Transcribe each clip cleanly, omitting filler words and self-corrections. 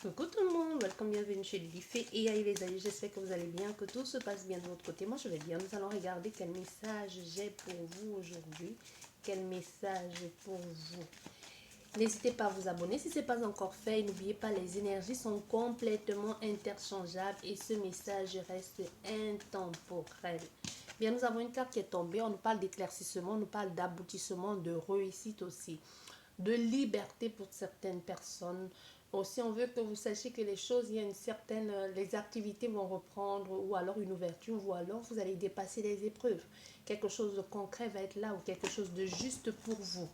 Coucou tout le monde, welcome, bienvenue chez Lifé et aïe les amis, j'espère que vous allez bien, que tout se passe bien de votre côté. Moi je vais bien, nous allons regarder quel message j'ai pour vous aujourd'hui, quel message pour vous. N'hésitez pas à vous abonner si ce n'est pas encore fait et n'oubliez pas, les énergies sont complètement interchangeables et ce message reste intemporel. Bien, nous avons une carte qui est tombée, on nous parle d'éclaircissement, on nous parle d'aboutissement, de réussite aussi, de liberté pour certaines personnes. Aussi, on veut que vous sachiez que les choses, il y a une certaine, les activités vont reprendre ou alors une ouverture ou alors vous allez dépasser les épreuves. Quelque chose de concret va être là ou quelque chose de juste pour vous.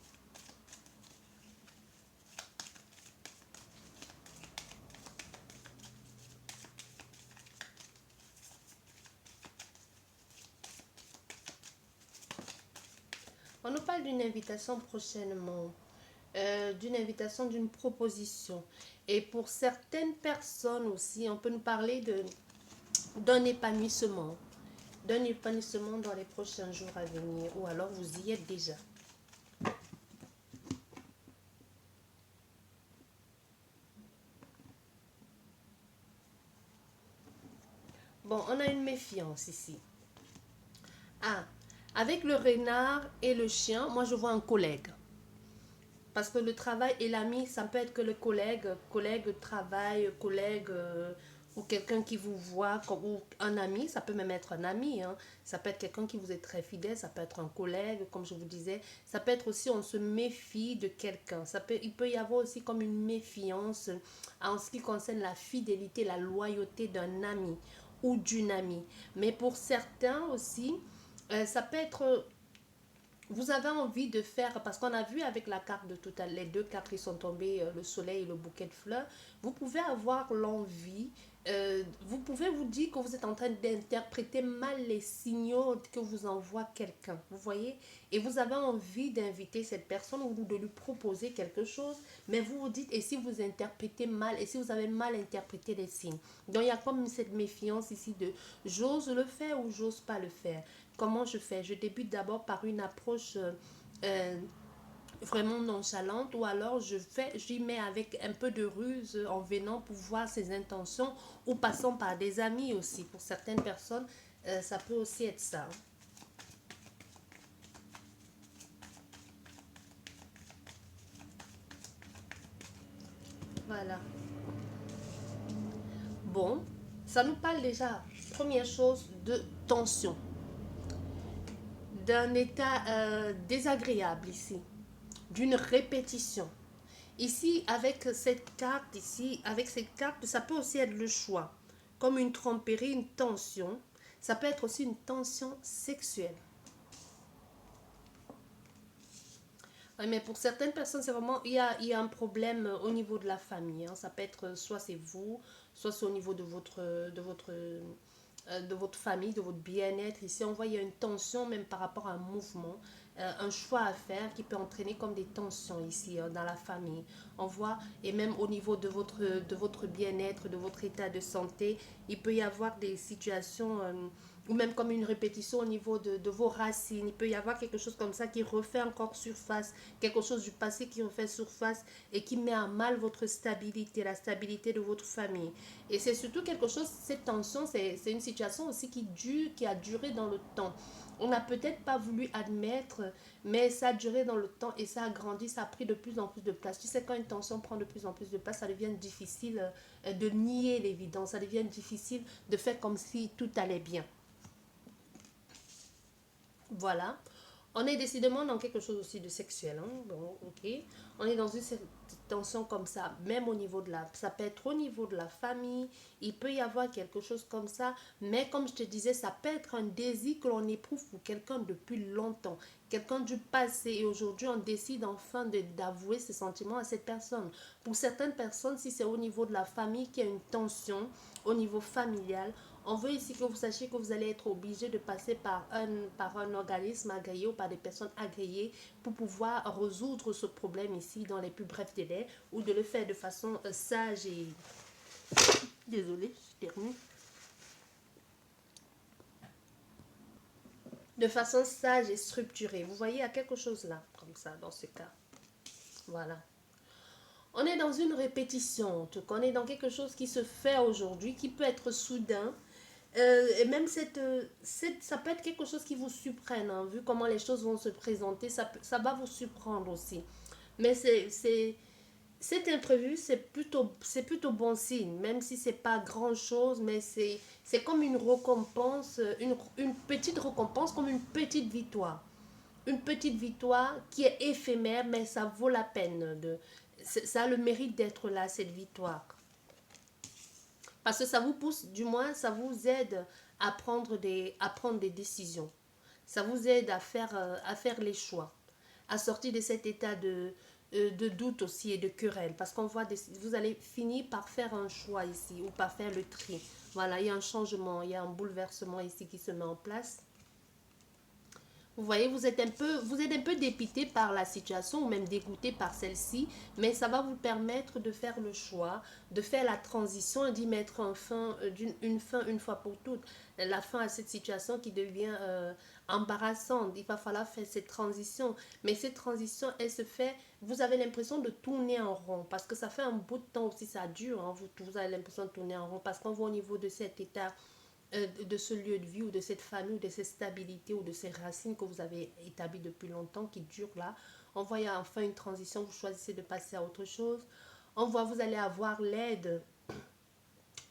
On nous parle d'une invitation prochainement, d'une invitation, d'une proposition. Et pour certaines personnes aussi, on peut nous parler d'un épanouissement dans les prochains jours à venir ou alors vous y êtes déjà. Bon, on a une méfiance ici. Ah, avec le renard et le chien, moi je vois un collègue. Parce que le travail et l'ami, ça peut être que le collègue de travail, collègue ou quelqu'un qui vous voit, ou un ami, ça peut même être un ami. Hein. Ça peut être quelqu'un qui vous est très fidèle, ça peut être un collègue, comme je vous disais. Ça peut être aussi, on se méfie de quelqu'un. Il peut y avoir aussi comme une méfiance en ce qui concerne la fidélité, la loyauté d'un ami ou d'une amie. Mais pour certains aussi, ça peut être vous avez envie de faire, parce qu'on a vu avec la carte de tout à l'heure, les deux cartes qui sont tombées, le soleil et le bouquet de fleurs, vous pouvez avoir l'envie, vous pouvez vous dire que vous êtes en train d'interpréter mal les signaux que vous envoie quelqu'un, vous voyez, et vous avez envie d'inviter cette personne ou de lui proposer quelque chose, mais vous vous dites, et si vous interprétez mal, et si vous avez mal interprété les signes. Donc il y a comme cette méfiance ici de j'ose le faire ou j'ose pas le faire. Comment je fais? Je débute d'abord par une approche vraiment nonchalante ou alors j'y mets avec un peu de ruse en venant pour voir ses intentions ou passant par des amis aussi. Pour certaines personnes, ça peut aussi être ça. Voilà. Bon, ça nous parle déjà, première chose, de tension, d'un état désagréable ici, d'une répétition. Ici, avec cette carte, ça peut aussi être le choix, comme une tromperie, une tension. Ça peut être aussi une tension sexuelle. Ouais, mais pour certaines personnes, c'est vraiment, il y a un problème au niveau de la famille. Hein. Ça peut être soit c'est vous, soit c'est au niveau de votre famille, de votre bien-être. Ici, on voit qu'il y a une tension même par rapport à un mouvement, un choix à faire qui peut entraîner comme des tensions ici dans la famille. On voit, et même au niveau de votre bien-être, de votre état de santé, il peut y avoir des situations, ou même comme une répétition au niveau de vos racines. Il peut y avoir quelque chose comme ça qui refait encore surface, quelque chose du passé qui refait surface et qui met à mal votre stabilité, la stabilité de votre famille. Et c'est surtout quelque chose, cette tension, c'est une situation aussi qui a duré dans le temps. On n'a peut-être pas voulu admettre, mais ça a duré dans le temps et ça a grandi, ça a pris de plus en plus de place. Tu sais, quand une tension prend de plus en plus de place, ça devient difficile de nier l'évidence, ça devient difficile de faire comme si tout allait bien. Voilà. On est décidément dans quelque chose aussi de sexuel. Hein? Bon, ok. On est dans une tension comme ça, même au niveau de la... Ça peut être au niveau de la famille, il peut y avoir quelque chose comme ça, mais comme je te disais, ça peut être un désir que l'on éprouve pour quelqu'un depuis longtemps, quelqu'un du passé, et aujourd'hui on décide enfin d'avouer ses sentiments à cette personne. Pour certaines personnes, si c'est au niveau de la famille qu'il y a une tension, au niveau familial, on veut ici que vous sachiez que vous allez être obligé de passer par un organisme agréé ou par des personnes agréées pour pouvoir résoudre ce problème ici dans les plus brefs délais ou de le faire de façon sage et... Désolée, je termine. De façon sage et structurée. Vous voyez, il y a quelque chose là, comme ça, dans ce cas. Voilà. On est dans une répétition, en tout cas. On est dans quelque chose qui se fait aujourd'hui, qui peut être soudain. Et même ça peut être quelque chose qui vous surprenne, hein, vu comment les choses vont se présenter, ça va vous surprendre aussi. Mais cet imprévu, c'est plutôt bon signe, même si c'est pas grand-chose, mais c'est comme une récompense, une petite récompense, comme une petite victoire. Une petite victoire qui est éphémère, mais ça vaut la peine. Ça a le mérite d'être là, cette victoire. Parce que ça vous pousse, du moins, ça vous aide à prendre des décisions. Ça vous aide à faire les choix, à sortir de cet état de doute aussi et de querelle. Parce qu'on voit, vous allez finir par faire un choix ici ou par faire le tri. Voilà, il y a un changement, il y a un bouleversement ici qui se met en place. Vous voyez, vous êtes un peu dépité par la situation ou même dégoûté par celle-ci, mais ça va vous permettre de faire le choix, de faire la transition et d'y mettre une fin une fois pour toutes. La fin à cette situation qui devient embarrassante. Il va falloir faire cette transition. Mais cette transition, elle se fait, vous avez l'impression de tourner en rond parce que ça fait un bout de temps aussi, ça dure. Hein, vous avez l'impression de tourner en rond parce qu'on voit au niveau de cet état de ce lieu de vie ou de cette famille ou de cette stabilité ou de ces racines que vous avez établies depuis longtemps qui durent là. On voit enfin une transition, vous choisissez de passer à autre chose. On voit vous allez avoir l'aide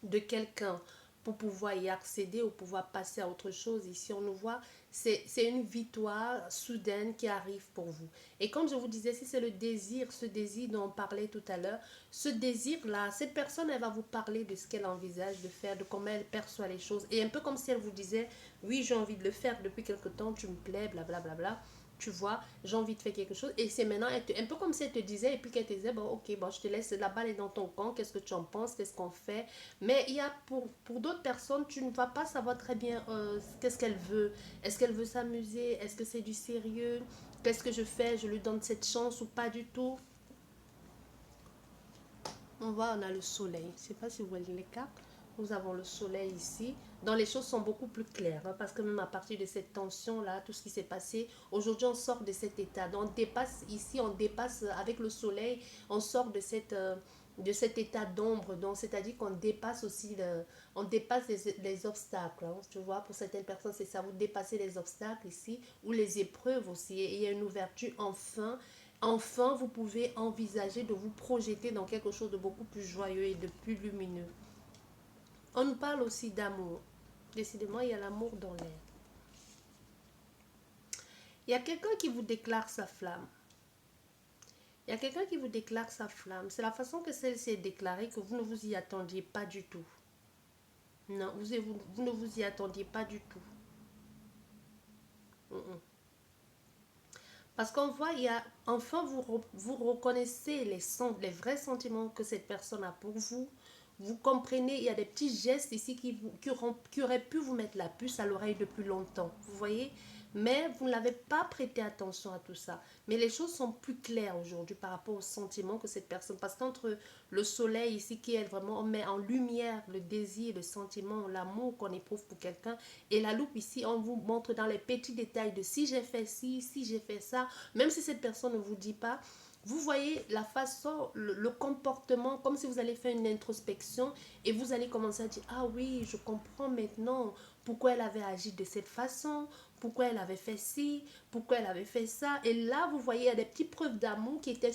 de quelqu'un pour pouvoir y accéder ou pouvoir passer à autre chose. Ici, on nous voit, c'est une victoire soudaine qui arrive pour vous. Et comme je vous disais, si c'est le désir, ce désir dont on parlait tout à l'heure, ce désir-là, cette personne, elle va vous parler de ce qu'elle envisage de faire, de comment elle perçoit les choses. Et un peu comme si elle vous disait, oui, j'ai envie de le faire depuis quelque temps, tu me plais, blablabla. Bla, bla, bla. Tu vois, j'ai envie de faire quelque chose. Et c'est maintenant, un peu comme si elle te disait, et puis qu'elle te disait, bon, ok, bon, je te laisse, la balle est dans ton camp, qu'est-ce que tu en penses, qu'est-ce qu'on fait. Mais il y a pour d'autres personnes, tu ne vas pas savoir très bien qu'est-ce qu'elle veut. Est-ce qu'elle veut s'amuser? Est-ce que c'est du sérieux? Qu'est-ce que je fais? Je lui donne cette chance ou pas du tout? On voit, on a le soleil. Je ne sais pas si vous voyez les cartes. Nous avons le soleil ici. Donc les choses sont beaucoup plus claires. Hein, parce que même à partir de cette tension-là, tout ce qui s'est passé, aujourd'hui on sort de cet état. Donc on dépasse ici, on dépasse avec le soleil, on sort de cet état d'ombre. Donc c'est-à-dire qu'on dépasse aussi on dépasse les obstacles. Hein, tu vois, pour certaines personnes, c'est ça. Vous dépassez les obstacles ici ou les épreuves aussi. Et il y a une ouverture enfin. Enfin, vous pouvez envisager de vous projeter dans quelque chose de beaucoup plus joyeux et de plus lumineux. On nous parle aussi d'amour. Décidément, il y a l'amour dans l'air. Il y a quelqu'un qui vous déclare sa flamme. Il y a quelqu'un qui vous déclare sa flamme. C'est la façon que celle-ci est déclarée que vous ne vous y attendiez pas du tout. Non, vous ne vous y attendiez pas du tout. Mm -mm. Parce qu'on voit, il y a, enfin, vous reconnaissez les vrais sentiments que cette personne a pour vous. Vous comprenez, il y a des petits gestes ici qui auraient pu vous mettre la puce à l'oreille depuis longtemps. Vous voyez? Mais vous n'avez pas prêté attention à tout ça. Mais les choses sont plus claires aujourd'hui par rapport aux sentiments que cette personne. Parce qu'entre le soleil ici, qui est vraiment, on met en lumière le désir, le sentiment, l'amour qu'on éprouve pour quelqu'un. Et la loupe ici, on vous montre dans les petits détails de si j'ai fait ci, si j'ai fait ça. Même si cette personne ne vous dit pas, vous voyez la façon, le comportement, comme si vous allez faire une introspection et vous allez commencer à dire, ah oui, je comprends maintenant pourquoi elle avait agi de cette façon, pourquoi elle avait fait ci, pourquoi elle avait fait ça. Et là, vous voyez, il y a des petites preuves d'amour qui étaient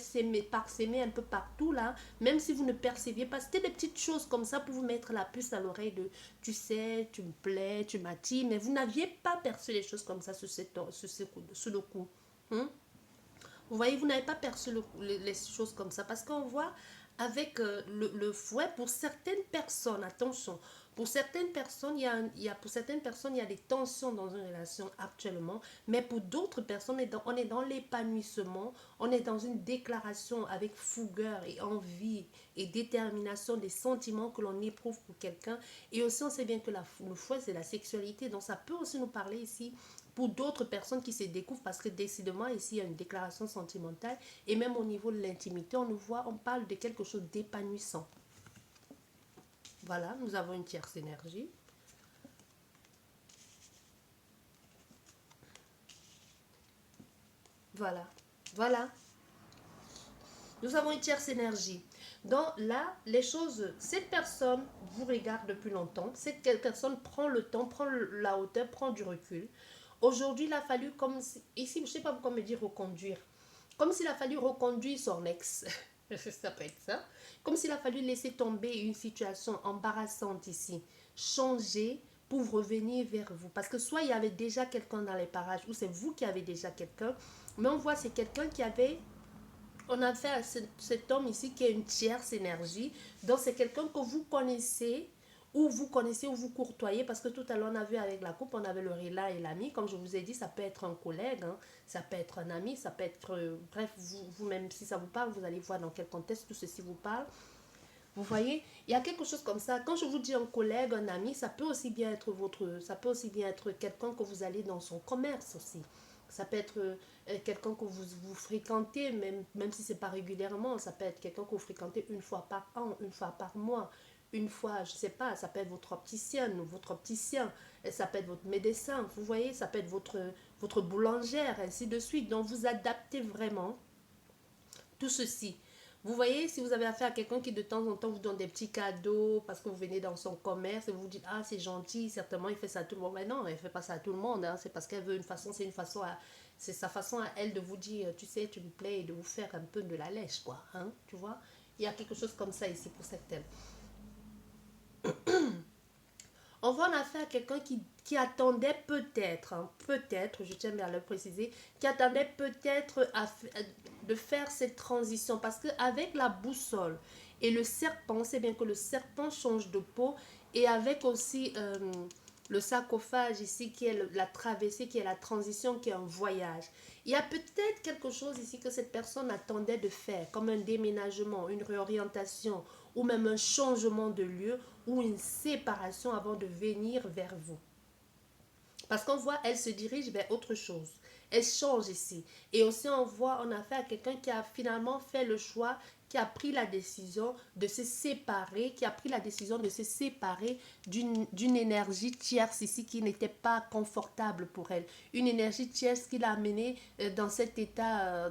parsemées un peu partout là, même si vous ne perceviez pas. C'était des petites choses comme ça pour vous mettre la puce à l'oreille de, tu sais, tu me plais, tu m'attires, mais vous n'aviez pas perçu les choses comme ça sur le coup. Hein? Vous voyez, vous n'avez pas perçu les choses comme ça parce qu'on voit avec le fouet, pour certaines personnes, attention, pour certaines personnes, pour certaines personnes, il y a des tensions dans une relation actuellement, mais pour d'autres personnes, on est dans l'épanouissement, on est dans une déclaration avec fougueur et envie et détermination des sentiments que l'on éprouve pour quelqu'un. Et aussi, on sait bien que le fouet, c'est la sexualité, donc ça peut aussi nous parler ici pour d'autres personnes qui se découvrent parce que décidément ici il y a une déclaration sentimentale et même au niveau de l'intimité on nous voit, on parle de quelque chose d'épanouissant. Voilà, nous avons une tierce énergie. Voilà, voilà. Nous avons une tierce énergie. Donc là, les choses, cette personne vous regarde depuis longtemps. Cette personne prend le temps, prend la hauteur, prend du recul. Aujourd'hui, il a fallu, comme si, ici, je ne sais pas pourquoi me dire reconduire. Comme s'il a fallu reconduire son ex. Ça peut être ça. Comme s'il a fallu laisser tomber une situation embarrassante ici. Changer pour revenir vers vous. Parce que soit il y avait déjà quelqu'un dans les parages, ou c'est vous qui avez déjà quelqu'un. Mais on voit c'est quelqu'un qui avait on a fait à cet homme ici qui a une tierce énergie. Donc, c'est quelqu'un que vous connaissez ou vous courtoyez. Parce que tout à l'heure, on a vu avec la coupe, on avait le réla et l'ami. Comme je vous ai dit, ça peut être un collègue, hein, ça peut être un ami, ça peut être... bref, vous-même, si ça vous parle, vous allez voir dans quel contexte tout ceci vous parle. Vous voyez, il y a quelque chose comme ça. Quand je vous dis un collègue, un ami, ça peut aussi bien être ça peut aussi bien être quelqu'un que vous allez dans son commerce aussi. Ça peut être quelqu'un que vous fréquentez, même si c'est pas régulièrement. Ça peut être quelqu'un que vous fréquentez une fois par an, une fois par mois, une fois, je sais pas, ça peut être votre opticienne ou votre opticien, et ça peut être votre médecin, vous voyez, ça peut être votre boulangère, ainsi de suite. Donc vous adaptez vraiment tout ceci. Vous voyez, si vous avez affaire à quelqu'un qui de temps en temps vous donne des petits cadeaux parce que vous venez dans son commerce et vous vous dites, ah c'est gentil, certainement il fait ça à tout le monde. Mais non, elle ne fait pas ça à tout le monde, hein. C'est parce qu'elle veut une façon, c'est sa façon à elle de vous dire, tu sais, tu me plais, et de vous faire un peu de la lèche, quoi, hein, tu vois. Il y a quelque chose comme ça ici pour certaines. On va en affaire à quelqu'un qui attendait peut-être, hein, peut-être, je tiens bien à le préciser, qui attendait peut-être de faire cette transition. Parce qu'avec la boussole et le serpent, c'est bien que le serpent change de peau. Et avec aussi le sarcophage ici, qui est la traversée, qui est la transition, qui est un voyage. Il y a peut-être quelque chose ici que cette personne attendait de faire, comme un déménagement, une réorientation, ou même un changement de lieu, ou une séparation avant de venir vers vous. Parce qu'on voit, elle se dirige vers autre chose. Elle change ici. Et aussi, on voit, on a affaire à quelqu'un qui a finalement fait le choix, qui a pris la décision de se séparer, qui a pris la décision de se séparer d'une énergie tierce ici qui n'était pas confortable pour elle. Une énergie tierce qui l'a amenée dans cet état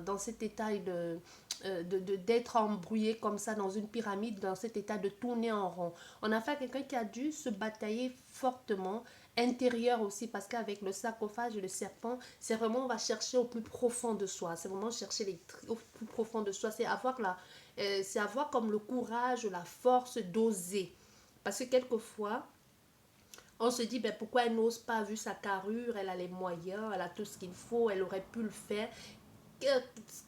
d'être embrouillé comme ça dans une pyramide, dans cet état de tourner en rond. On a affaire à quelqu'un qui a dû se batailler fortement, intérieur aussi, parce qu'avec le sarcophage et le serpent, c'est vraiment, on va chercher au plus profond de soi, c'est vraiment chercher au plus profond de soi, c'est avoir comme le courage, la force d'oser. Parce que quelquefois, on se dit, ben, pourquoi elle n'ose pas, vu sa carrure, elle a les moyens, elle a tout ce qu'il faut, elle aurait pu le faire.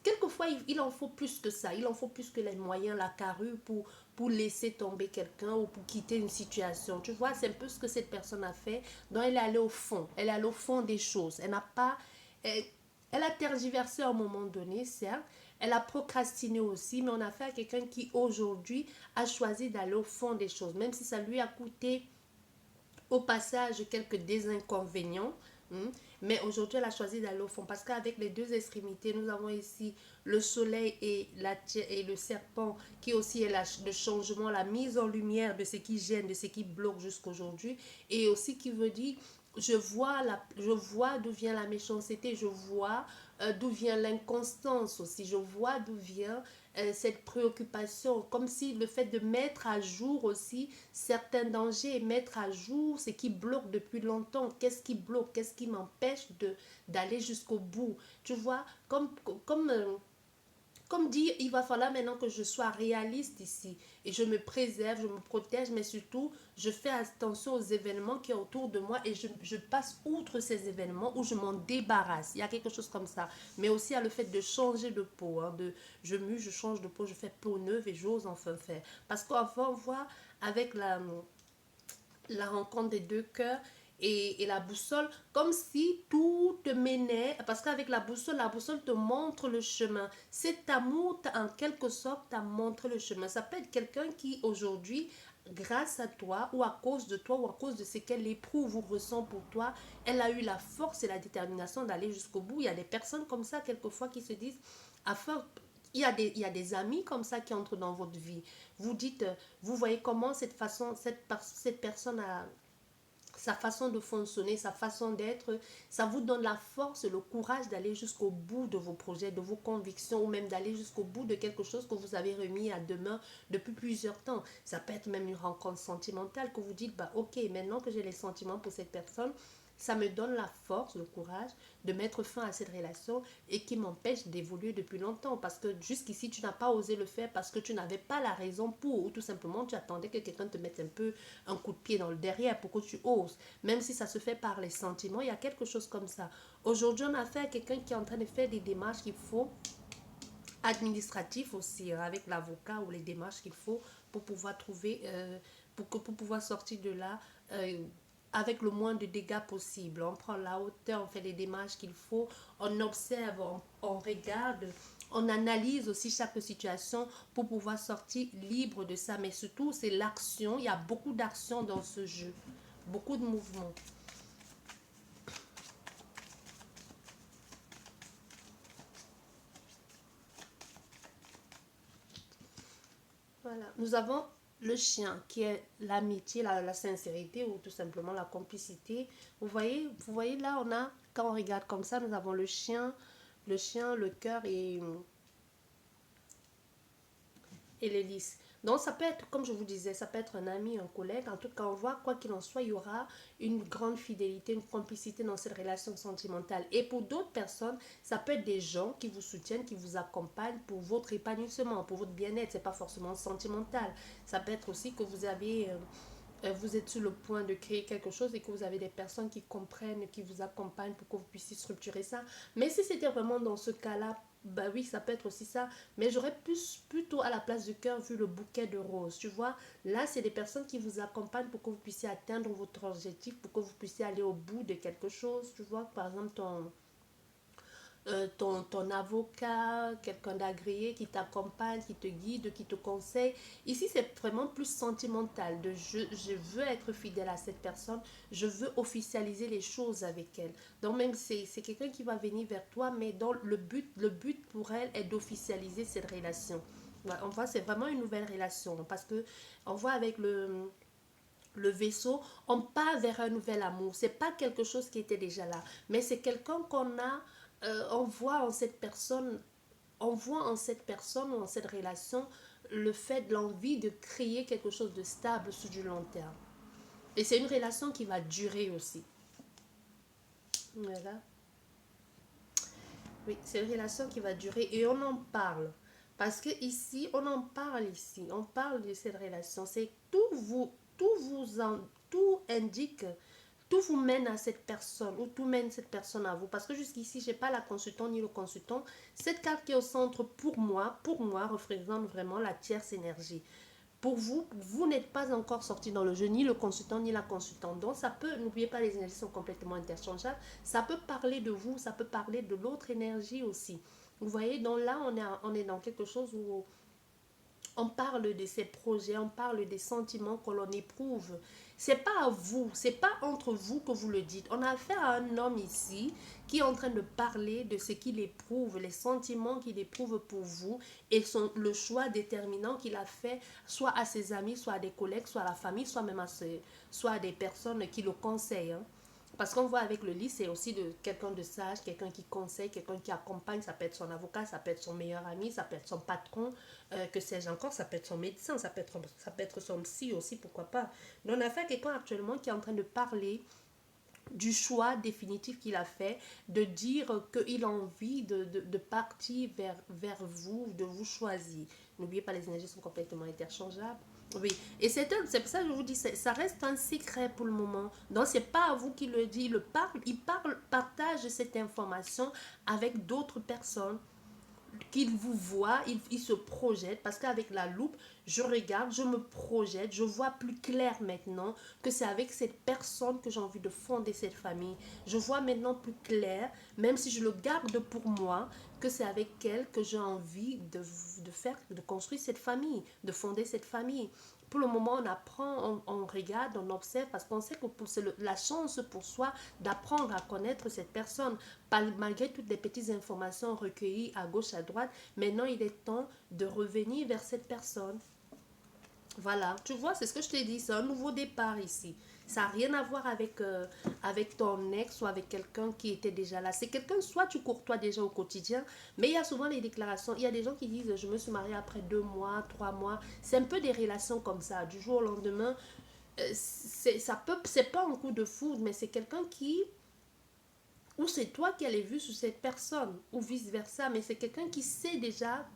Quelquefois, il en faut plus que ça. Il en faut plus que les moyens, la carrure pour laisser tomber quelqu'un ou pour quitter une situation. Tu vois, c'est un peu ce que cette personne a fait. Donc, elle est allée au fond. Elle est allée au fond des choses. Elle n'a pas... Elle, elle a tergiversé à un moment donné, certes. Elle a procrastiné aussi, mais on a fait à quelqu'un qui, aujourd'hui, a choisi d'aller au fond des choses. Même si ça lui a coûté au passage quelques désinconvénients. Mais aujourd'hui, elle a choisi d'aller au fond parce qu'avec les deux extrémités, nous avons ici le soleil et le serpent qui aussi est le changement, la mise en lumière de ce qui gêne, de ce qui bloque jusqu'aujourd'hui et aussi qui veut dire je vois d'où vient la méchanceté, je vois d'où vient l'inconstance aussi, je vois d'où vient cette préoccupation, comme si le fait de mettre à jour aussi certains dangers, mettre à jour ce qui bloque depuis longtemps, qu'est-ce qui bloque, qu'est-ce qui m'empêche d'aller jusqu'au bout, tu vois, comme comme dit, il va falloir maintenant que je sois réaliste ici et je me préserve, je me protège, mais surtout, je fais attention aux événements qui sont autour de moi et je passe outre ces événements ou je m'en débarrasse. Il y a quelque chose comme ça. Mais aussi à le fait de changer de peau. Hein, je mue, je change de peau, je fais peau neuve et j'ose enfin faire. Parce qu'enfin, on voit avec la rencontre des deux cœurs et la boussole, comme si tout te menait, parce qu'avec la boussole te montre le chemin. Cet amour, en quelque sorte, t'a montré le chemin. Ça peut être quelqu'un qui, aujourd'hui, grâce à toi, ou à cause de toi, ou à cause de ce qu'elle éprouve ou ressent pour toi, elle a eu la force et la détermination d'aller jusqu'au bout. Il y a des personnes comme ça, quelquefois, qui se disent, afin il y a des amis comme ça qui entrent dans votre vie. Vous dites, vous voyez comment cette personne sa façon de fonctionner, sa façon d'être, ça vous donne la force, le courage d'aller jusqu'au bout de vos projets, de vos convictions, ou même d'aller jusqu'au bout de quelque chose que vous avez remis à demeure depuis plusieurs temps. Ça peut être même une rencontre sentimentale que vous dites, bah ok, maintenant que j'ai les sentiments pour cette personne, ça me donne la force, le courage de mettre fin à cette relation et qui m'empêche d'évoluer depuis longtemps. Parce que jusqu'ici, tu n'as pas osé le faire parce que tu n'avais pas la raison pour, ou tout simplement, tu attendais que quelqu'un te mette un peu un coup de pied dans le derrière pour que tu oses. Même si ça se fait par les sentiments, il y a quelque chose comme ça. Aujourd'hui, on a affaire à quelqu'un qui est en train de faire des démarches qu'il faut, administratifs aussi, avec l'avocat ou les démarches qu'il faut pour pouvoir trouver, pour pouvoir sortir de là avec le moins de dégâts possible. On prend la hauteur, on fait les démarches qu'il faut, on observe, on regarde, on analyse aussi chaque situation pour pouvoir sortir libre de ça. Mais surtout, c'est l'action. Il y a beaucoup d'actions dans ce jeu, beaucoup de mouvements. Voilà. Nous avons le chien qui est l'amitié, la sincérité ou tout simplement la complicité. Vous voyez là, on a, quand on regarde comme ça, nous avons le chien, le cœur et l'hélice. Donc ça peut être, comme je vous disais, ça peut être un ami, un collègue. En tout cas, on voit quoi qu'il en soit, il y aura une grande fidélité, une complicité dans cette relation sentimentale. Et pour d'autres personnes, ça peut être des gens qui vous soutiennent, qui vous accompagnent pour votre épanouissement, pour votre bien-être. C'est pas forcément sentimental. Ça peut être aussi que vous êtes sur le point de créer quelque chose et que vous avez des personnes qui comprennent, qui vous accompagnent pour que vous puissiez structurer ça. Mais si c'était vraiment dans ce cas-là, bah oui, ça peut être aussi ça. Mais j'aurais plutôt à la place du cœur vu le bouquet de roses. Tu vois, là, c'est des personnes qui vous accompagnent pour que vous puissiez atteindre votre objectif, pour que vous puissiez aller au bout de quelque chose. Tu vois, par exemple, ton avocat, quelqu'un d'agréé qui t'accompagne, qui te guide, qui te conseille. Ici, c'est vraiment plus sentimental. Je veux être fidèle à cette personne, je veux officialiser les choses avec elle. Donc même c'est quelqu'un qui va venir vers toi, mais dans le but pour elle est d'officialiser cette relation. Ouais, on voit, c'est vraiment une nouvelle relation parce que on voit avec le vaisseau, on part vers un nouvel amour. C'est pas quelque chose qui était déjà là, mais c'est quelqu'un qu'on a, on voit en cette personne, on voit en cette personne ou en cette relation le fait de l'envie de créer quelque chose de stable sur du long terme. Et c'est une relation qui va durer aussi. Voilà. Oui, c'est une relation qui va durer et on en parle. Parce que ici, on en parle ici. On parle de cette relation. C'est tout indique, tout vous mène à cette personne ou tout mène cette personne à vous. Parce que jusqu'ici, je n'ai pas la consultante ni le consultant. Cette carte qui est au centre, pour moi, représente vraiment la tierce énergie. Pour vous, vous n'êtes pas encore sorti dans le jeu, ni le consultant, ni la consultante. Donc, ça peut, n'oubliez pas, les énergies sont complètement interchangeables. Ça peut parler de vous, ça peut parler de l'autre énergie aussi. Vous voyez, donc là, on est dans quelque chose où on parle de ces projets, on parle des sentiments que l'on éprouve. C'est pas à vous, c'est pas entre vous que vous le dites. On a affaire à un homme ici qui est en train de parler de ce qu'il éprouve, les sentiments qu'il éprouve pour vous et le choix déterminant qu'il a fait, soit à ses amis, soit à des collègues, soit à la famille, soit même soit à des personnes qui le conseillent. Hein. Parce qu'on voit avec le lit, c'est aussi de quelqu'un de sage, quelqu'un qui conseille, quelqu'un qui accompagne. Ça peut être son avocat, ça peut être son meilleur ami, ça peut être son patron, que sais-je encore, ça peut être son médecin, ça peut être son psy aussi, pourquoi pas. Donc on a fait à quelqu'un actuellement qui est en train de parler du choix définitif qu'il a fait, de dire qu'il a envie de partir vers vous, de vous choisir. N'oubliez pas, les énergies sont complètement interchangeables. Oui, et c'est pour ça que je vous dis, ça reste un secret pour le moment. Donc, c'est pas à vous qui le dit. Il partage cette information avec d'autres personnes qu'il vous voit, il se projette, parce qu'avec la loupe, je regarde, je me projette, je vois plus clair maintenant que c'est avec cette personne que j'ai envie de fonder cette famille. Je vois maintenant plus clair, même si je le garde pour moi, que c'est avec elle que j'ai envie de construire cette famille, de fonder cette famille. Pour le moment, on apprend, on regarde, on observe, parce qu'on sait que c'est la chance pour soi d'apprendre à connaître cette personne, malgré toutes les petites informations recueillies à gauche, à droite. Maintenant, il est temps de revenir vers cette personne. Voilà, tu vois, c'est ce que je t'ai dit, c'est un nouveau départ ici. Ça n'a rien à voir avec ton ex ou avec quelqu'un qui était déjà là. C'est quelqu'un, soit tu courtoies déjà au quotidien, mais il y a souvent les déclarations. Il y a des gens qui disent, je me suis mariée après 2 mois, 3 mois. C'est un peu des relations comme ça, du jour au lendemain. C'est pas un coup de foudre, mais c'est quelqu'un qui, ou c'est toi qui as les vues sur cette personne, ou vice versa, mais c'est quelqu'un qui sait déjà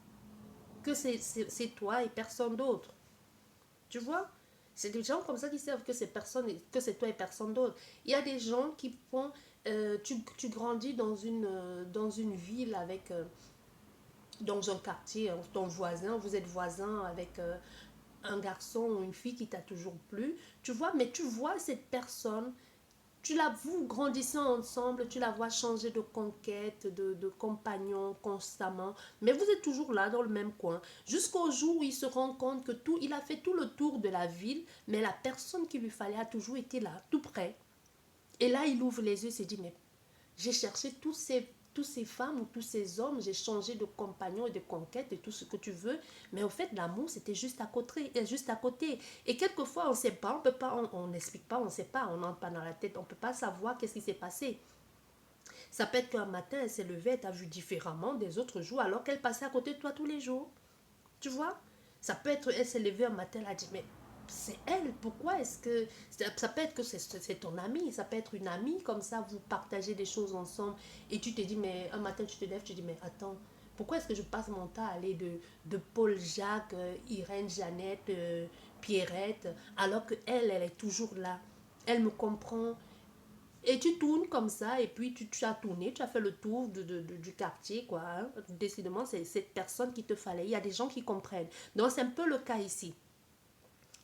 que c'est toi et personne d'autre. Tu vois? C'est des gens comme ça qui savent que c'est personne, que c'est toi et personne d'autre. Il y a des gens qui font, tu grandis dans une ville avec, dans un quartier, ton voisin, vous êtes voisin avec un garçon ou une fille qui t'a toujours plu, tu vois, mais tu vois cette personne, vous grandissez ensemble, tu la vois changer de conquête, de compagnon constamment, mais vous êtes toujours là dans le même coin, jusqu'au jour où il se rend compte que il a fait tout le tour de la ville, mais la personne qu'il lui fallait a toujours été là, tout près. Et là, il ouvre les yeux et se dit, mais j'ai cherché tous ces femmes ou tous ces hommes, j'ai changé de compagnon et de conquête et tout ce que tu veux, mais au fait, l'amour, c'était juste à côté, juste à côté. Et quelquefois, on ne sait pas, on peut pas, on n'explique pas, on ne sait pas, on n'entre pas dans la tête, on ne peut pas savoir qu'est-ce qui s'est passé. Ça peut être qu'un matin, elle s'est levée, elle t'a vu différemment des autres jours, alors qu'elle passait à côté de toi tous les jours. Tu vois? Ça peut être, elle s'est levée un matin, elle a dit, mais c'est elle, pourquoi est-ce que... Ça peut être que c'est ton ami, ça peut être une amie, comme ça, vous partagez des choses ensemble, et tu te dis, mais un matin, tu te lèves, tu te dis, mais attends, pourquoi est-ce que je passe mon temps à aller de Paul, Jacques, Irène, Jeannette, Pierrette, alors que elle est toujours là. Elle me comprend, et tu tournes comme ça, et puis tu as tourné, tu as fait le tour du quartier, quoi. Hein. Décidément, c'est cette personne qu'il te fallait. Il y a des gens qui comprennent. Donc, c'est un peu le cas ici.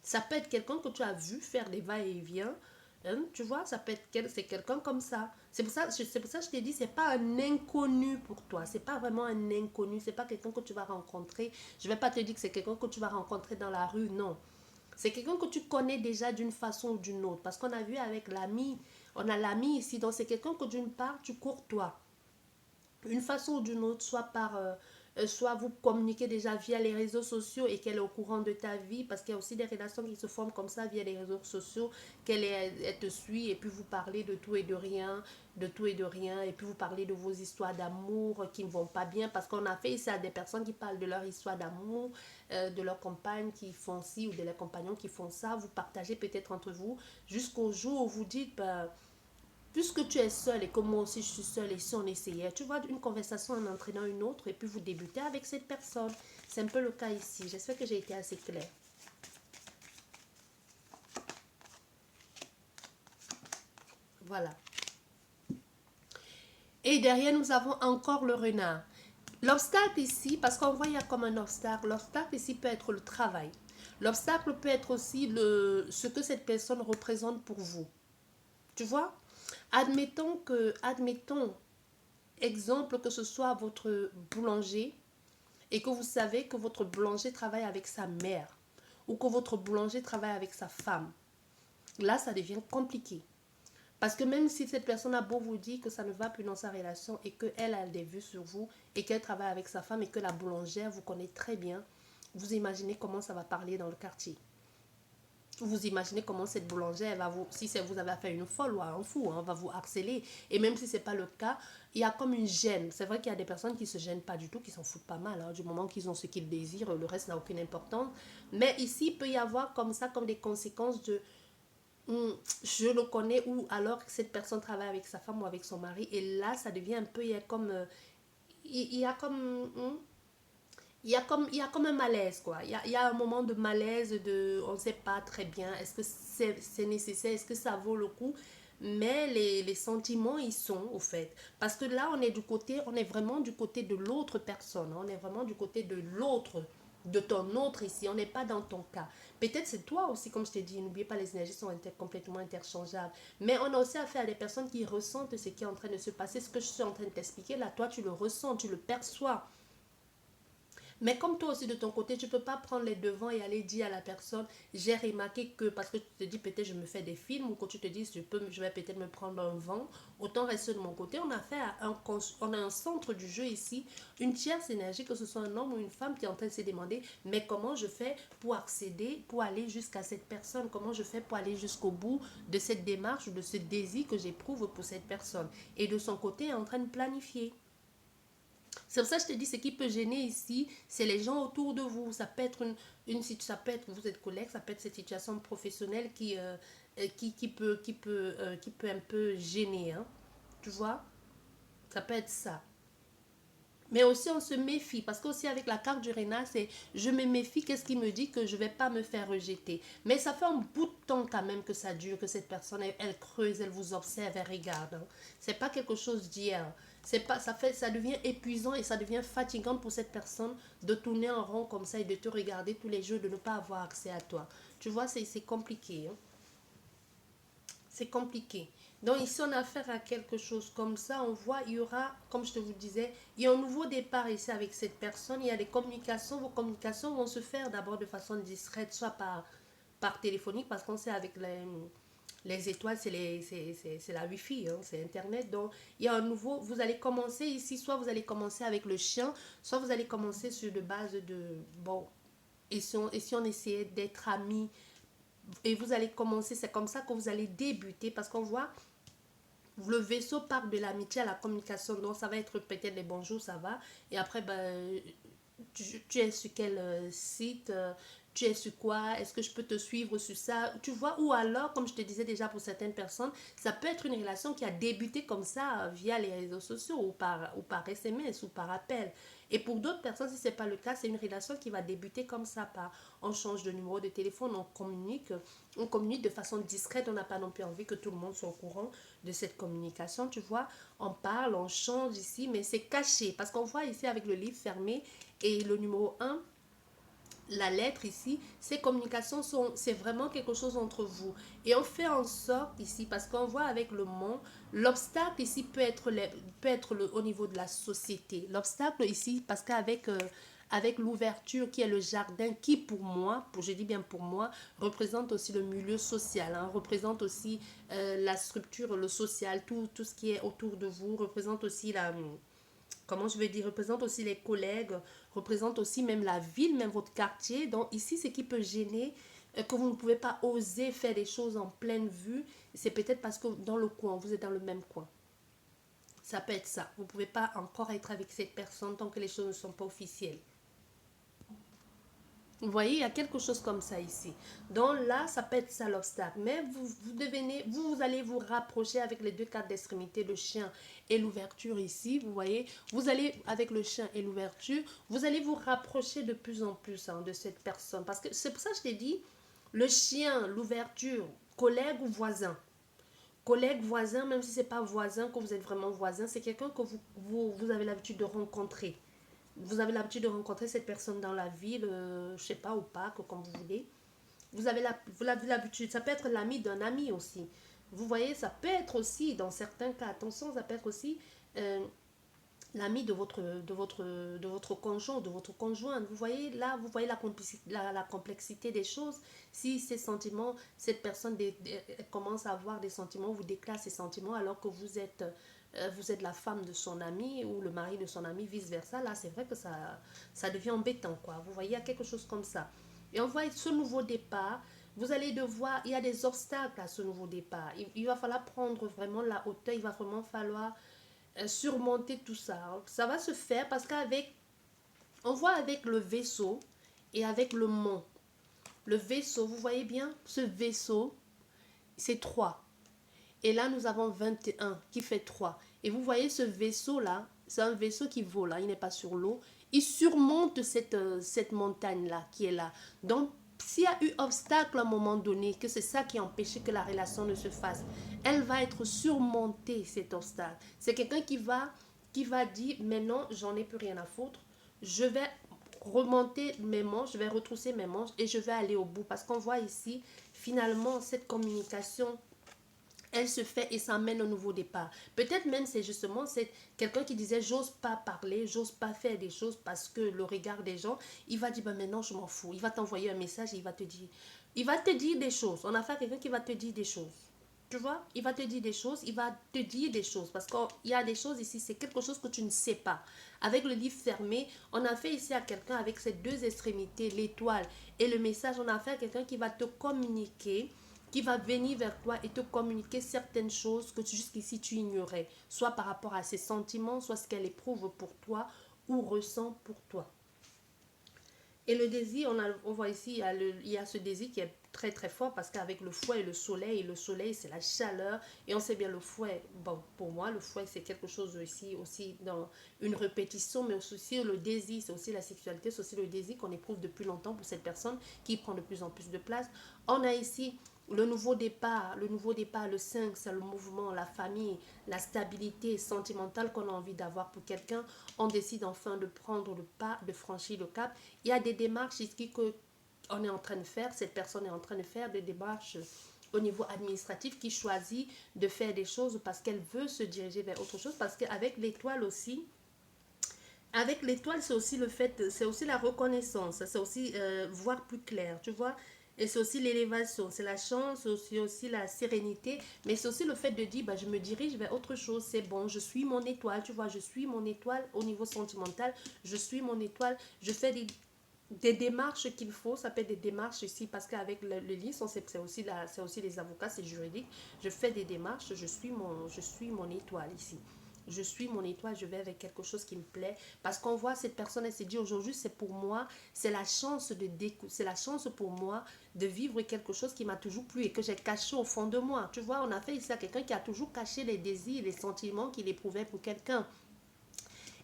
Ça peut être quelqu'un que tu as vu faire des va-et-vient. Hein, tu vois, ça peut être c'est quelqu'un comme ça. C'est pour ça que je t'ai dit, c'est pas un inconnu pour toi. C'est pas vraiment un inconnu. C'est pas quelqu'un que tu vas rencontrer. Je vais pas te dire que c'est quelqu'un que tu vas rencontrer dans la rue. Non. C'est quelqu'un que tu connais déjà d'une façon ou d'une autre. Parce qu'on a vu avec l'ami, on a l'ami ici. Donc c'est quelqu'un que d'une part, tu courtoies une façon ou d'une autre, soit vous communiquez déjà via les réseaux sociaux et qu'elle est au courant de ta vie, parce qu'il y a aussi des relations qui se forment comme ça via les réseaux sociaux, elle te suit et puis vous parlez de tout et de rien, et puis vous parlez de vos histoires d'amour qui ne vont pas bien, parce qu'on a fait ça à des personnes qui parlent de leur histoire d'amour, de leurs compagnes qui font ci ou de leurs compagnons qui font ça, vous partagez peut-être entre vous, jusqu'au jour où vous dites, bah, puisque tu es seul et que moi aussi je suis seule et si on essayait, tu vois, une conversation en entraînant une autre et puis vous débutez avec cette personne. C'est un peu le cas ici. J'espère que j'ai été assez claire. Voilà. Et derrière, nous avons encore le renard. L'obstacle ici, parce qu'on voit il y a comme un obstacle, l'obstacle ici peut être le travail. L'obstacle peut être aussi ce que cette personne représente pour vous. Tu vois? Admettons, exemple, que ce soit votre boulanger et que vous savez que votre boulanger travaille avec sa mère ou que votre boulanger travaille avec sa femme. Là, ça devient compliqué. Parce que même si cette personne a beau vous dire que ça ne va plus dans sa relation et qu'elle a des vues sur vous et qu'elle travaille avec sa femme et que la boulangère vous connaît très bien, vous imaginez comment ça va parler dans le quartier. Vous imaginez comment cette boulangère, elle va vous, si vous avez affaire à une folle ou à un fou, hein, va vous harceler. Et même si ce n'est pas le cas, il y a comme une gêne. C'est vrai qu'il y a des personnes qui ne se gênent pas du tout, qui s'en foutent pas mal. Hein, du moment qu'ils ont ce qu'ils désirent, le reste n'a aucune importance. Mais ici, il peut y avoir comme ça, comme des conséquences de je le connais, ou alors que cette personne travaille avec sa femme ou avec son mari. Et là, ça devient un peu, il y a comme, il y a comme, il y a comme un malaise, quoi. Il y a un moment de malaise, on ne sait pas très bien, est-ce que c'est nécessaire, est-ce que ça vaut le coup, mais les sentiments, ils sont, au fait. Parce que là, on est vraiment du côté de l'autre personne, hein. On est vraiment du côté de l'autre, de ton autre ici, on n'est pas dans ton cas. Peut-être c'est toi aussi, comme je t'ai dit, n'oubliez pas, les énergies sont complètement interchangeables. Mais on a aussi affaire à des personnes qui ressentent ce qui est en train de se passer, ce que je suis en train de t'expliquer, là, toi, tu le ressens, tu le perçois. Mais comme toi aussi de ton côté, tu ne peux pas prendre les devants et aller dire à la personne, j'ai remarqué que, parce que tu te dis peut-être je me fais des films, ou que tu te dis je vais peut-être me prendre un vent, autant rester de mon côté. On a fait on a un centre du jeu ici, une tierce énergie, que ce soit un homme ou une femme qui est en train de se demander, mais comment je fais pour accéder, pour aller jusqu'à cette personne, comment je fais pour aller jusqu'au bout de cette démarche ou de ce désir que j'éprouve pour cette personne. Et de son côté, est en train de planifier. C'est pour ça que je te dis, ce qui peut gêner ici, c'est les gens autour de vous. Ça peut être ça peut être, vous êtes collègue, ça peut être cette situation professionnelle qui peut un peu gêner. Hein. Tu vois? Ça peut être ça. Mais aussi, on se méfie. Parce qu'aussi, avec la carte du renard, c'est je me méfie. Qu'est-ce qui me dit que je ne vais pas me faire rejeter? Mais ça fait un bout de temps quand même que ça dure, que cette personne, elle creuse, elle vous observe, elle regarde. Hein. C'est pas quelque chose d'hier. C'est pas, ça devient épuisant et ça devient fatigant pour cette personne de tourner en rond comme ça et de te regarder tous les jours, de ne pas avoir accès à toi. Tu vois, c'est compliqué. Hein. C'est compliqué. Donc ici, on a affaire à quelque chose comme ça. On voit, il y aura, comme je te vous disais, il y a un nouveau départ ici avec cette personne. Il y a des communications. Vos communications vont se faire d'abord de façon discrète, soit par téléphonique, parce qu'on sait avec les étoiles, c'est la Wi-Fi, hein, c'est Internet. Donc, il y a un nouveau, vous allez commencer ici, soit vous allez commencer avec le chien, soit vous allez commencer sur de base de, bon, et si on essayait d'être amis, et vous allez commencer, c'est comme ça que vous allez débuter, parce qu'on voit le vaisseau part de l'amitié à la communication. Donc, ça va être peut-être les bonjours, ça va. Et après, ben, tu es sur quel site, tu es sur quoi, est-ce que je peux te suivre sur ça, tu vois, ou alors, comme je te disais déjà pour certaines personnes, ça peut être une relation qui a débuté comme ça via les réseaux sociaux ou par SMS ou par appel. Et pour d'autres personnes, si ce n'est pas le cas, c'est une relation qui va débuter comme ça, par on change de numéro de téléphone, on communique de façon discrète, on n'a pas non plus envie que tout le monde soit au courant de cette communication, tu vois, on parle, on change ici, mais c'est caché, parce qu'on voit ici avec le livre fermé, et le numéro un, la lettre ici, ces communications sont, c'est vraiment quelque chose entre vous. Et on fait en sorte ici, parce qu'on voit avec le monde, l'obstacle ici peut être au niveau de la société. L'obstacle ici, parce qu'avec avec l'ouverture qui est le jardin, qui pour moi, je dis bien pour moi, représente aussi le milieu social, hein, représente aussi la structure, le social, tout ce qui est autour de vous, représente aussi comment je vais dire, représente aussi les collègues, représente aussi même la ville, même votre quartier. Donc ici, ce qui peut gêner, que vous ne pouvez pas oser faire des choses en pleine vue, c'est peut-être parce que dans le coin, vous êtes dans le même coin. Ça peut être ça. Vous ne pouvez pas encore être avec cette personne tant que les choses ne sont pas officielles. Vous voyez, il y a quelque chose comme ça ici. Donc là, ça peut être ça l'obstacle. Mais vous allez vous rapprocher avec les deux cartes d'extrémité, le chien et l'ouverture ici. Vous voyez, vous allez, avec le chien et l'ouverture, vous allez vous rapprocher de plus en plus hein, de cette personne. Parce que c'est pour ça que je t'ai dit, le chien, l'ouverture, collègue ou voisin. Collègue, voisin, même si ce n'est pas voisin, que vous êtes vraiment voisin, c'est quelqu'un que vous avez l'habitude de rencontrer. Vous avez l'habitude de rencontrer cette personne dans la ville, je sais pas, au parc, comme vous voulez. Vous avez l'habitude, ça peut être l'ami d'un ami aussi. Vous voyez, ça peut être aussi, dans certains cas, attention, ça peut être aussi l'ami de votre conjoint, de votre conjointe. Vous voyez, là, vous voyez la complexité des choses. Si ces sentiments, cette personne commence à avoir des sentiments, vous déclare ses sentiments alors que vous êtes la femme de son ami ou le mari de son ami, vice-versa. Là, c'est vrai que ça devient embêtant, quoi. Vous voyez, il y a quelque chose comme ça. Et on voit ce nouveau départ, vous allez devoir, il y a des obstacles à ce nouveau départ. Il va falloir prendre vraiment la hauteur, il va vraiment falloir surmonter tout ça. Hein. Ça va se faire parce on voit avec le vaisseau et avec le mont. Le vaisseau, vous voyez bien, ce vaisseau, c'est 3. Et là, nous avons 21 qui fait 3. Et vous voyez ce vaisseau-là, c'est un vaisseau qui vole, là, il n'est pas sur l'eau. Il surmonte cette montagne-là qui est là. Donc, s'il y a eu obstacle à un moment donné, que c'est ça qui a empêché que la relation ne se fasse, elle va être surmontée, cet obstacle. C'est quelqu'un qui va dire, mais non, j'en ai plus rien à foutre. Je vais remonter mes manches, je vais retrousser mes manches et je vais aller au bout. Parce qu'on voit ici, finalement, cette communication elle se fait et ça mène au nouveau départ. Peut-être même c'est quelqu'un qui disait j'ose pas parler, j'ose pas faire des choses parce que le regard des gens, il va dire ben maintenant je m'en fous. Il va t'envoyer un message et il va te dire des choses. On a affaire à quelqu'un qui va te dire des choses. Tu vois, il va te dire des choses, il va te dire des choses parce qu'il y a des choses ici, c'est quelque chose que tu ne sais pas. Avec le livre fermé, on a fait ici à quelqu'un avec ses deux extrémités, l'étoile et le message, on a fait à quelqu'un qui va te communiquer, qui va venir vers toi et te communiquer certaines choses que jusqu'ici tu ignorais, soit par rapport à ses sentiments, soit ce qu'elle éprouve pour toi ou ressent pour toi. Et le désir, on voit ici, il y a ce désir qui est très très fort parce qu'avec le fouet et le soleil c'est la chaleur. Et on sait bien le fouet, bon, pour moi le fouet c'est quelque chose ici aussi dans une répétition, mais aussi le désir, c'est aussi la sexualité, c'est aussi le désir qu'on éprouve depuis longtemps pour cette personne qui prend de plus en plus de place. On a ici le nouveau départ, le 5, c'est le mouvement, la famille, la stabilité sentimentale qu'on a envie d'avoir pour quelqu'un. On décide enfin de prendre le pas, de franchir le cap. Il y a des démarches ici que on est en train de faire, cette personne est en train de faire des démarches au niveau administratif qui choisit de faire des choses parce qu'elle veut se diriger vers autre chose, parce qu'avec l'étoile aussi, avec l'étoile, c'est aussi le fait, c'est aussi la reconnaissance, c'est aussi voir plus clair, tu vois. Et c'est aussi l'élévation, c'est la chance, c'est aussi la sérénité, mais c'est aussi le fait de dire, bah, je me dirige vers autre chose, c'est bon, je suis mon étoile, tu vois, je suis mon étoile au niveau sentimental, je suis mon étoile, je fais des démarches qu'il faut, ça peut être des démarches ici, parce qu'avec le livre, c'est aussi les avocats, c'est juridique, je fais des démarches, je suis mon étoile ici. Je suis mon étoile, je vais avec quelque chose qui me plaît. Parce qu'on voit cette personne, elle s'est dit aujourd'hui, c'est pour moi, c'est la chance c'est la chance pour moi de vivre quelque chose qui m'a toujours plu et que j'ai caché au fond de moi. Tu vois, on a fait ici à quelqu'un qui a toujours caché les désirs, les sentiments qu'il éprouvait pour quelqu'un.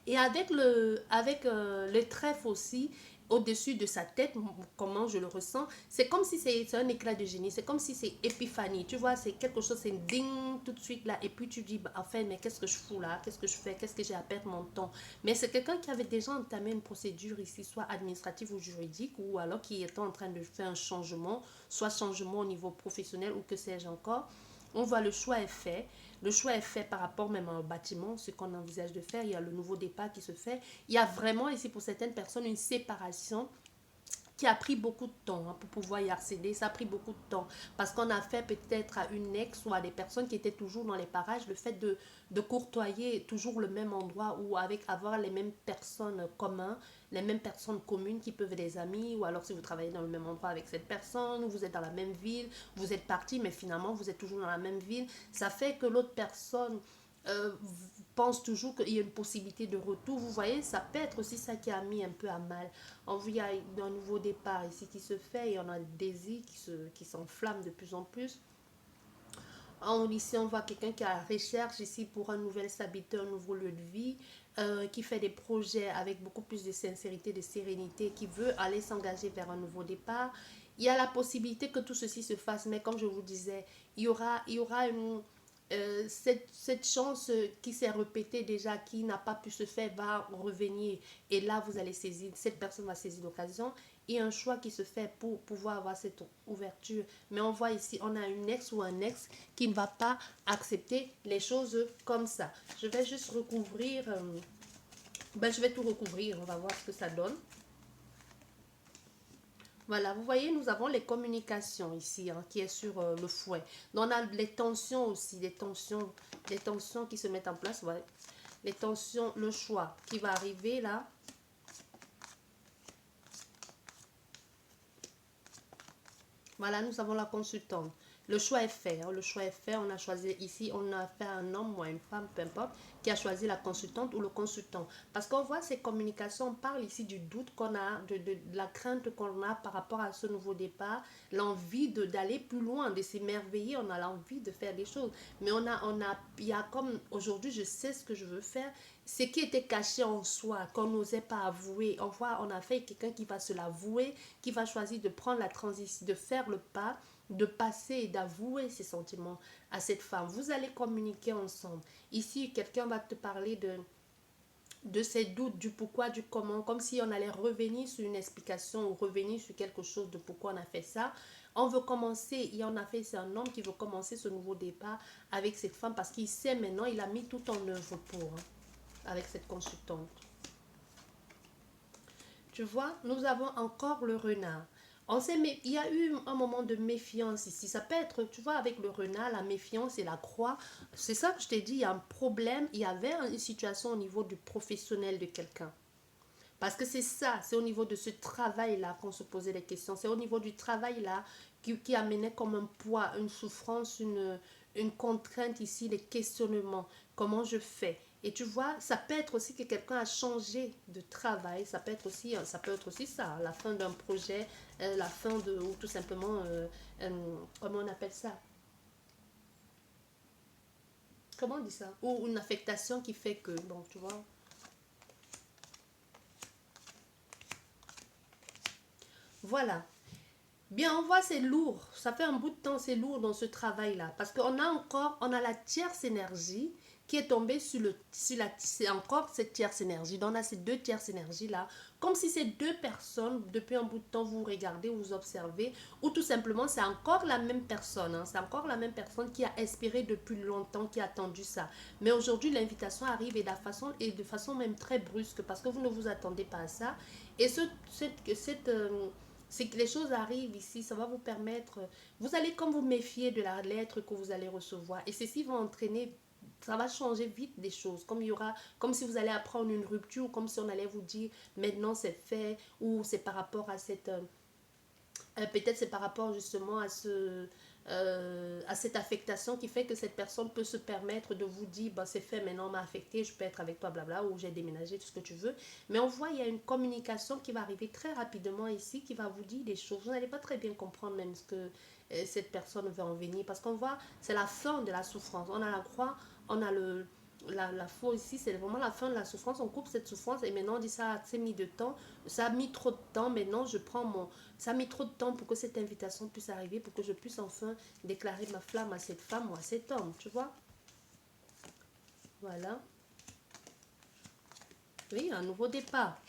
Et avec le trèfle aussi, au-dessus de sa tête, comment je le ressens, c'est comme si c'est un éclat de génie, c'est comme si c'est épiphanie, tu vois, c'est quelque chose, c'est une ding tout de suite là, et puis tu dis, bah, enfin, mais qu'est-ce que je fous là, qu'est-ce que je fais, qu'est-ce que j'ai à perdre mon temps. Mais c'est quelqu'un qui avait déjà entamé une procédure ici, soit administrative ou juridique, ou alors qui était en train de faire un changement, soit changement au niveau professionnel ou que sais-je encore. On voit le choix est fait. Le choix est fait par rapport même au bâtiment, ce qu'on envisage de faire. Il y a le nouveau départ qui se fait. Il y a vraiment ici pour certaines personnes une séparation qui a pris beaucoup de temps pour pouvoir y accéder. Ça a pris beaucoup de temps parce qu'on a fait peut-être à une ex ou à des personnes qui étaient toujours dans les parages le fait de courtoyer toujours le même endroit ou avec avoir les mêmes personnes communes, les mêmes personnes communes qui peuvent être des amis, ou alors si vous travaillez dans le même endroit avec cette personne, ou vous êtes dans la même ville, vous êtes parti mais finalement vous êtes toujours dans la même ville, ça fait que l'autre personne euh, pense toujours qu'il y a une possibilité de retour. Vous voyez, ça peut être aussi ça qui a mis un peu à mal. On voit, il y a un nouveau départ ici qui se fait et on a des désirs qui s'enflamment de plus en plus. Ici, on voit quelqu'un qui est à la recherche ici pour un nouvel habitat, un nouveau lieu de vie, qui fait des projets avec beaucoup plus de sincérité, de sérénité, qui veut aller s'engager vers un nouveau départ. Il y a la possibilité que tout ceci se fasse, mais comme je vous disais, il y aura cette chance qui s'est répétée déjà, qui n'a pas pu se faire, va revenir. Et là, vous allez saisir, cette personne va saisir l'occasion. Et un choix qui se fait pour pouvoir avoir cette ouverture. Mais on voit ici, on a une ex ou un ex qui ne va pas accepter les choses comme ça. Je vais juste recouvrir, je vais tout recouvrir, on va voir ce que ça donne. Voilà, vous voyez, nous avons les communications ici, hein, qui est sur le fouet. Donc, on a les tensions aussi, les tensions qui se mettent en place. Voilà. Les tensions, le choix qui va arriver là. Voilà, nous avons la consultante. Le choix est fait, hein, le choix est fait. On a choisi ici, on a fait un homme ou une femme, peu importe, qui a choisi la consultante ou le consultant. Parce qu'on voit ces communications, on parle ici du doute qu'on a, de la crainte qu'on a par rapport à ce nouveau départ, l'envie d'aller plus loin, de s'émerveiller, on a l'envie de faire des choses. Mais il y a comme aujourd'hui, je sais ce que je veux faire. Ce qui était caché en soi, qu'on n'osait pas avouer. On a fait quelqu'un qui va se l'avouer, qui va choisir de prendre la transition, de faire le pas, de passer et d'avouer ses sentiments à cette femme. Vous allez communiquer ensemble. Ici, quelqu'un va te parler de ses doutes, du pourquoi, du comment, comme si on allait revenir sur une explication ou revenir sur quelque chose de pourquoi on a fait ça. On veut commencer, il y en a fait, c'est un homme qui veut commencer ce nouveau départ avec cette femme parce qu'il sait maintenant, il a mis tout en œuvre pour, hein, avec cette consultante. Tu vois, nous avons encore le renard. Il y a eu un moment de méfiance ici. Ça peut être, tu vois, avec le renard, la méfiance et la croix. C'est ça que je t'ai dit, il y a un problème. Il y avait une situation au niveau du professionnel de quelqu'un. Parce que c'est ça, c'est au niveau de ce travail-là qu'on se posait les questions. C'est au niveau du travail-là qui amenait comme un poids, une souffrance, une contrainte ici, les questionnements. Comment je fais? Et tu vois, ça peut être aussi que quelqu'un a changé de travail. Ça peut être aussi ça, la fin d'un projet, la fin de, ou tout simplement, comment on appelle ça? Comment on dit ça? Ou une affectation qui fait que, bon, tu vois. Voilà. Bien, on voit, c'est lourd. Ça fait un bout de temps, c'est lourd dans ce travail-là. Parce on a la tierce énergie qui est tombée c'est encore cette tierce énergie. Donc, on a ces deux tierces énergies-là. Comme si ces deux personnes, depuis un bout de temps, vous regardez, vous observez, ou tout simplement, c'est encore la même personne. Hein. C'est encore la même personne qui a espéré depuis longtemps, qui a attendu ça. Mais aujourd'hui, l'invitation arrive et de façon même très brusque parce que vous ne vous attendez pas à ça. Et c'est que les choses arrivent ici, ça va vous permettre, vous allez comme vous méfier de la lettre que vous allez recevoir et ceci va entraîner, ça va changer vite des choses, comme si vous allez apprendre une rupture, ou comme si on allait vous dire maintenant c'est fait, ou c'est par rapport à peut-être c'est par rapport justement à cette affectation qui fait que cette personne peut se permettre de vous dire bah, c'est fait, maintenant on m'a affecté, je peux être avec toi, blabla, ou j'ai déménagé, tout ce que tu veux. Mais on voit, il y a une communication qui va arriver très rapidement ici, qui va vous dire des choses. Vous n'allez pas très bien comprendre même ce que cette personne veut en venir, parce qu'on voit, c'est la fin de la souffrance. On a la croix, on a la foi ici, c'est vraiment la fin de la souffrance. On coupe cette souffrance et maintenant on dit ça a mis de temps, ça a mis trop de temps. Maintenant je prends mon, ça a mis trop de temps pour que cette invitation puisse arriver, pour que je puisse enfin déclarer ma flamme à cette femme ou à cet homme, tu vois. Voilà. Oui, un nouveau départ.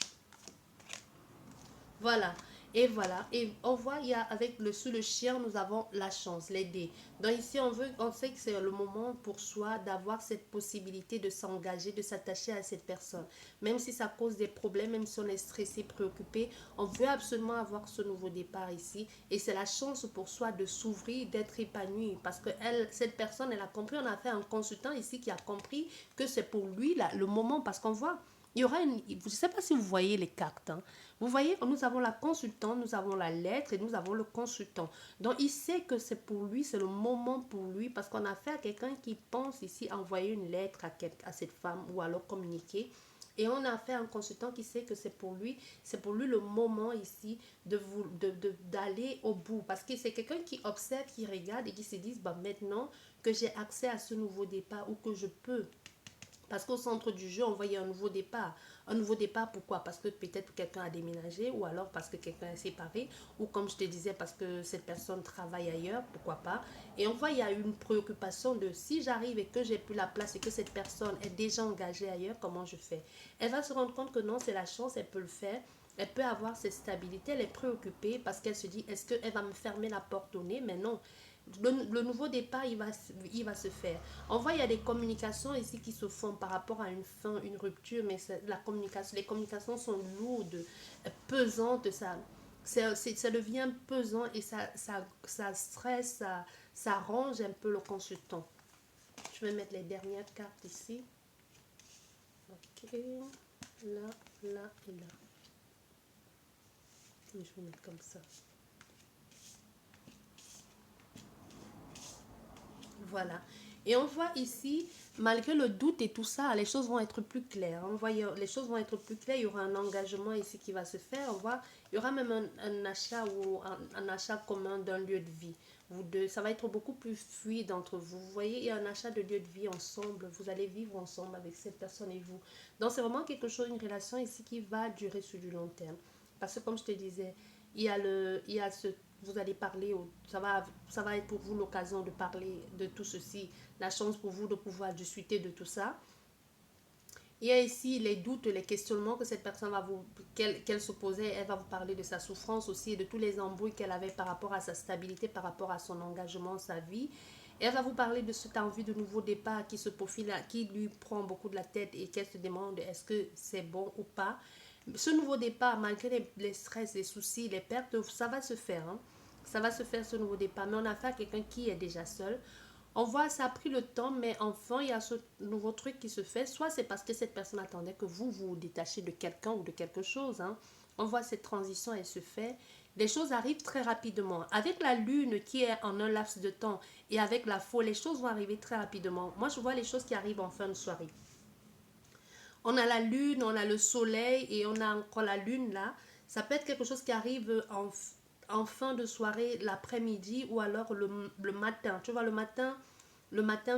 Voilà. Et voilà. Et on voit, il y a avec sous le chien, nous avons la chance, l'aider. Donc ici, on sait que c'est le moment pour soi d'avoir cette possibilité de s'engager, de s'attacher à cette personne. Même si ça cause des problèmes, même si on est stressé, préoccupé, on veut absolument avoir ce nouveau départ ici. Et c'est la chance pour soi de s'ouvrir, d'être épanoui. Parce que cette personne, elle a compris, on a fait un consultant ici qui a compris que c'est pour lui là, le moment. Parce qu'on voit, il y aura une, je ne sais pas si vous voyez les cartes, hein. Vous voyez, nous avons la consultante, nous avons la lettre et nous avons le consultant. Donc, il sait que c'est pour lui, c'est le moment pour lui, parce qu'on a fait à quelqu'un qui pense ici envoyer une lettre à cette femme ou alors communiquer. Et on a fait un consultant qui sait que c'est pour lui le moment ici d'aller au bout. Parce que c'est quelqu'un qui observe, qui regarde et qui se dit, bah, maintenant que j'ai accès à ce nouveau départ ou que je peux. Parce qu'au centre du jeu, on voyait un nouveau départ. Un nouveau départ, pourquoi? Parce que peut-être quelqu'un a déménagé, ou alors parce que quelqu'un est séparé, ou comme je te disais, parce que cette personne travaille ailleurs, pourquoi pas. Et on voit, il y a une préoccupation de si j'arrive et que j'ai plus la place et que cette personne est déjà engagée ailleurs, comment je fais? Elle va se rendre compte que non, c'est la chance, elle peut le faire. Elle peut avoir cette stabilité, elle est préoccupée parce qu'elle se dit, est-ce qu'elle va me fermer la porte au nez? Mais non, le nouveau départ, il va se faire. On voit, il y a des communications ici qui se font par rapport à une fin, une rupture, mais les communications sont lourdes, pesantes, ça devient pesant et ça stresse, ça range un peu le consultant. Je vais mettre les dernières cartes ici. Ok, là, là et là. Et je vais mettre comme ça. Voilà. Et on voit ici, malgré le doute et tout ça, les choses vont être plus claires. On voit, les choses vont être plus claires. Il y aura un engagement ici qui va se faire. On voit, il y aura même un achat ou un achat commun d'un lieu de vie. Vous deux, ça va être beaucoup plus fluide entre vous. Vous voyez, il y a un achat de lieu de vie ensemble. Vous allez vivre ensemble avec cette personne et vous. Donc, c'est vraiment quelque chose, une relation ici qui va durer sur du long terme. Parce que, comme je te disais, il y a ce vous allez parler, ça va être pour vous l'occasion de parler de tout ceci, la chance pour vous de pouvoir discuter de tout ça. Il y a ici les doutes, les questionnements que cette personne va qu'elle se posait. Elle va vous parler de sa souffrance aussi et de tous les embrouilles qu'elle avait par rapport à sa stabilité, par rapport à son engagement, sa vie. Et elle va vous parler de cette envie de nouveau départ qui se profile, qui lui prend beaucoup de la tête et qu'elle se demande est-ce que c'est bon ou pas. Ce nouveau départ, malgré les stress, les soucis, les pertes, ça va se faire. Hein. Ça va se faire ce nouveau départ. Mais on a affaire à quelqu'un qui est déjà seul. On voit, ça a pris le temps, mais enfin, il y a ce nouveau truc qui se fait. Soit c'est parce que cette personne attendait que vous vous détachiez de quelqu'un ou de quelque chose. Hein. On voit cette transition, elle se fait. Les choses arrivent très rapidement. Avec la lune qui est en un laps de temps et avec la faux, les choses vont arriver très rapidement. Moi, je vois les choses qui arrivent en fin de soirée. On a la lune, on a le soleil et on a encore la lune là. Ça peut être quelque chose qui arrive en fin de soirée, l'après-midi ou alors le matin. Tu vois, le matin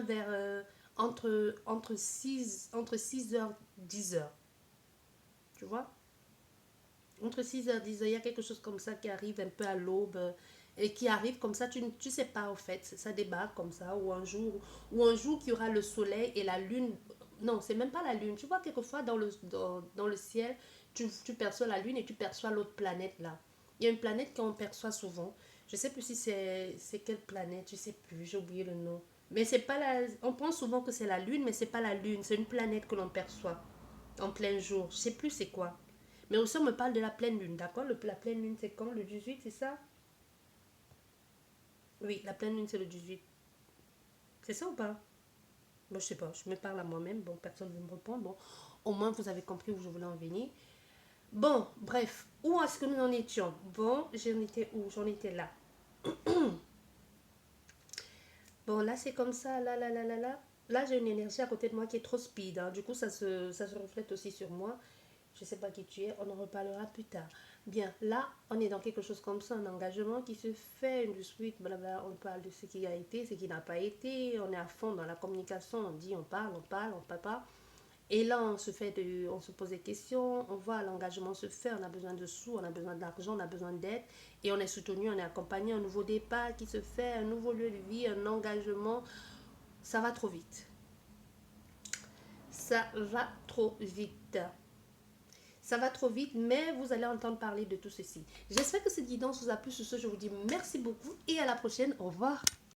vers entre 6h 10h. Tu vois? Entre 6h 10h, il y a quelque chose comme ça qui arrive un peu à l'aube et qui arrive comme ça, tu ne sais pas au fait, ça débarque comme ça, ou un jour qu'il y aura le soleil et la lune. Non, c'est même pas la lune. Tu vois, quelquefois dans le ciel, tu perçois la lune et tu perçois l'autre planète là. Il y a une planète qu'on perçoit souvent. Je sais plus si c'est quelle planète, je sais plus, j'ai oublié le nom. Mais c'est pas la. On pense souvent que c'est la lune, mais c'est pas la lune, c'est une planète que l'on perçoit en plein jour. Je sais plus c'est quoi. Mais aussi, on me parle de la pleine lune, d'accord? La pleine lune, c'est quand? Le 18, c'est ça? Oui, la pleine lune, c'est le 18. C'est ça ou pas? Bon, je sais pas, je me parle à moi-même. Bon, personne ne me répond. Bon, au moins, vous avez compris où je voulais en venir. Bon, bref, où est-ce que nous en étions? Bon, j'en étais où? J'en étais là. Bon, là, c'est comme ça. Là, là, là, là, là. Là, j'ai une énergie à côté de moi qui est trop speed. Hein. Du coup, ça se reflète aussi sur moi. Je ne sais pas qui tu es, on en reparlera plus tard. Bien, là, on est dans quelque chose comme ça, un engagement qui se fait, une suite, blabla, on parle de ce qui a été, ce qui n'a pas été, on est à fond dans la communication, on dit, on parle pas. Et là, on se pose des questions, on voit l'engagement se faire, on a besoin de sous, on a besoin d'argent, on a besoin d'aide, et on est soutenu, on est accompagné, un nouveau départ qui se fait, un nouveau lieu de vie, un engagement, ça va trop vite. Ça va trop vite. Ça va trop vite, mais vous allez entendre parler de tout ceci. J'espère que cette guidance vous a plu. Sur ce, je vous dis merci beaucoup et à la prochaine. Au revoir.